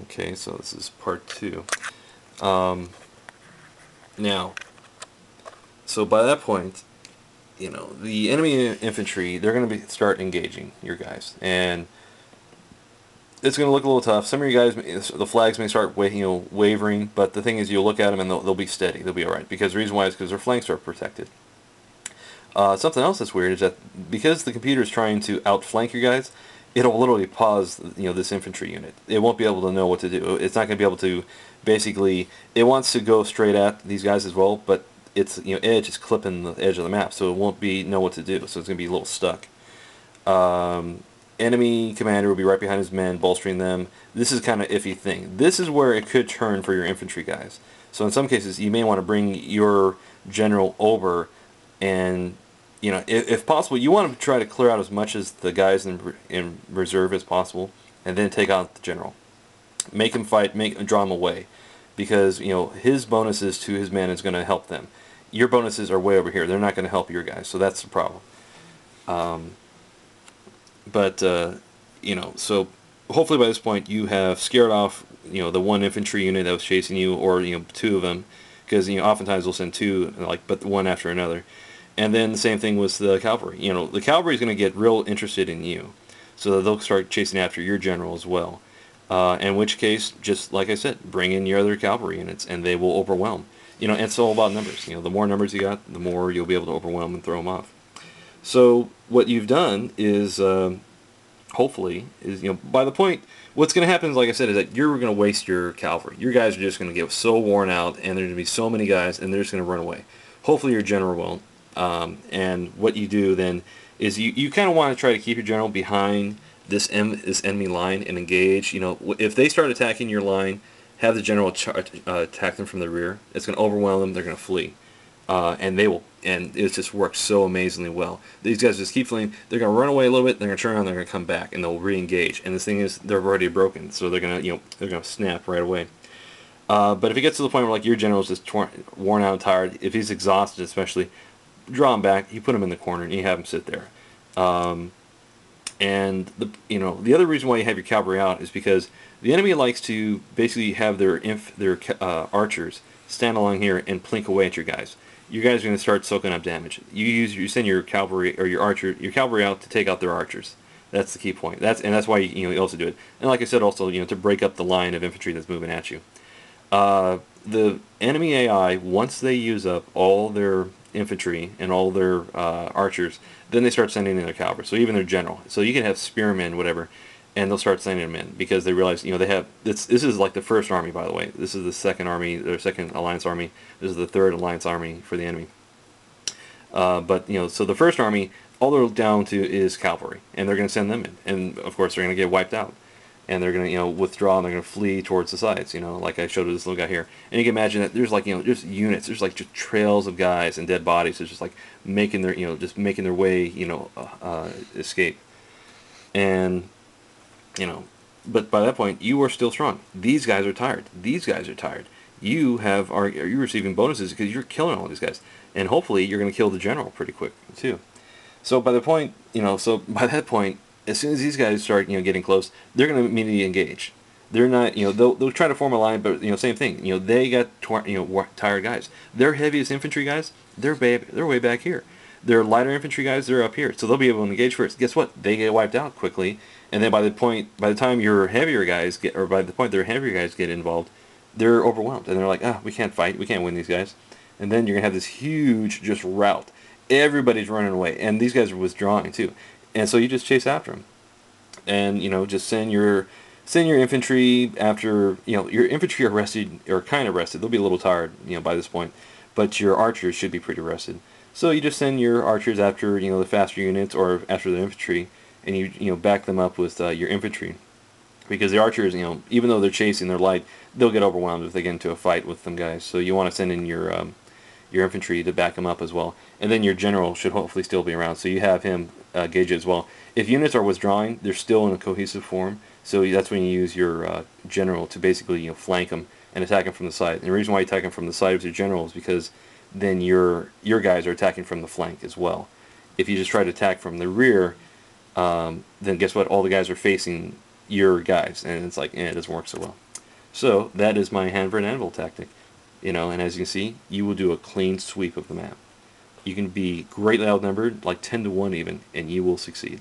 Okay, so this is part 2. Now, so by that point, the enemy infantry, they're going to start engaging your guys, and it's going to look a little tough. Some of you guys, the flags may start wavering, but the thing is, you'll look at them and they'll be steady. They'll be all right, because the reason why is because their flanks are protected. Something else that's weird is that because the computer is trying to outflank your guys, it'll literally pause this infantry unit. It won't be able to know what to do. It's not going to be able to basically. It wants to go straight at these guys as well, but its edge is clipping the edge of the map, so it won't know what to do. So it's going to be a little stuck. Enemy commander will be right behind his men, bolstering them. This is kind of iffy thing. This is where it could turn for your infantry guys. So in some cases, you may want to bring your general over, and if possible, you want to try to clear out as much as the guys in reserve as possible, and then take out the general. Make him fight, draw him away, because his bonuses to his men is going to help them. Your bonuses are way over here. They're not going to help your guys, so that's the problem. So hopefully by this point you have scared off the one infantry unit that was chasing you, or two of them, because oftentimes they'll send two, but one after another. And then the same thing with the cavalry. The cavalry is going to get real interested in you, so they'll start chasing after your general as well. In which case, just like I said, bring in your other cavalry units, and they will overwhelm. And it's all about numbers. The more numbers you got, the more you'll be able to overwhelm and throw them off. So what you've done is, hopefully, is by the point, what's going to happen is, like I said, is that you're going to waste your cavalry. Your guys are just going to get so worn out, and there's going to be so many guys, and they're just going to run away. Hopefully your general won't. And what you do then is you kind of want to try to keep your general behind this enemy line and engage. If they start attacking your line, have the general attack them from the rear. It's going to overwhelm them. They're going to flee, and they will. And it just works so amazingly well. These guys just keep fleeing. They're going to run away a little bit. They're going to turn around. They're going to come back, and they'll re-engage. And the thing is, they're already broken, so they're going to snap right away. But if it gets to the point where your general's just worn out and tired, if he's exhausted especially, draw him back. You put him in the corner and you have him sit there. And the other reason why you have your cavalry out is because the enemy likes to basically have their archers stand along here and plink away at your guys. You guys are going to start soaking up damage. You send your cavalry or your cavalry out to take out their archers. That's the key point. That's why you also do it. And like I said, also to break up the line of infantry that's moving at you. The enemy AI, once they use up all their infantry and all their archers, then they start sending in their cavalry. So even their general. So you can have spearmen, whatever, and they'll start sending them in because they realize they have this is like the first army, by the way. This is the second army, their second alliance army. This is the third alliance army for the enemy. So the first army, all they're down to is cavalry, and they're going to send them in, and of course they're going to get wiped out, and they're going to withdraw, and they're going to flee towards the sides, like I showed this little guy here. And you can imagine that there's just units, there's just trails of guys and dead bodies. It's just making their making their way escape, and but by that point you are still strong. These guys are tired. You're receiving bonuses because you're killing all these guys, and hopefully you're going to kill the general pretty quick too. So by that point, as soon as these guys start getting close, they're going to immediately engage. They're not they'll try to form a line, but same thing. They got tired guys. Their heaviest infantry guys, they're way back here. Their lighter infantry guys, they're up here, so they'll be able to engage first. Guess what? They get wiped out quickly, and then by the time your heavier guys get, or by the point their heavier guys get involved, they're overwhelmed, and they're like, we can't fight, we can't win these guys, and then you're gonna have this huge just rout. Everybody's running away, and these guys are withdrawing too, and so you just chase after them, and just send your infantry after. Your infantry are rested, or kind of rested. They'll be a little tired by this point, but your archers should be pretty rested. So you just send your archers after the faster units, or after the infantry, and you back them up with your infantry, because the archers even though they're chasing, they're light, they'll get overwhelmed if they get into a fight with them guys. So you want to send in your infantry to back them up as well, and then your general should hopefully still be around, so you have him gauge it as well. If units are withdrawing, they're still in a cohesive form, so that's when you use your general to basically flank them and attack them from the side. And the reason why you attack them from the side with your general is because then your guys are attacking from the flank as well. If you just try to attack from the rear, then guess what? All the guys are facing your guys, and it's like, it doesn't work so well. So that is my handwritten anvil tactic. And as you can see, you will do a clean sweep of the map. You can be greatly outnumbered, like 10 to 1 even, and you will succeed.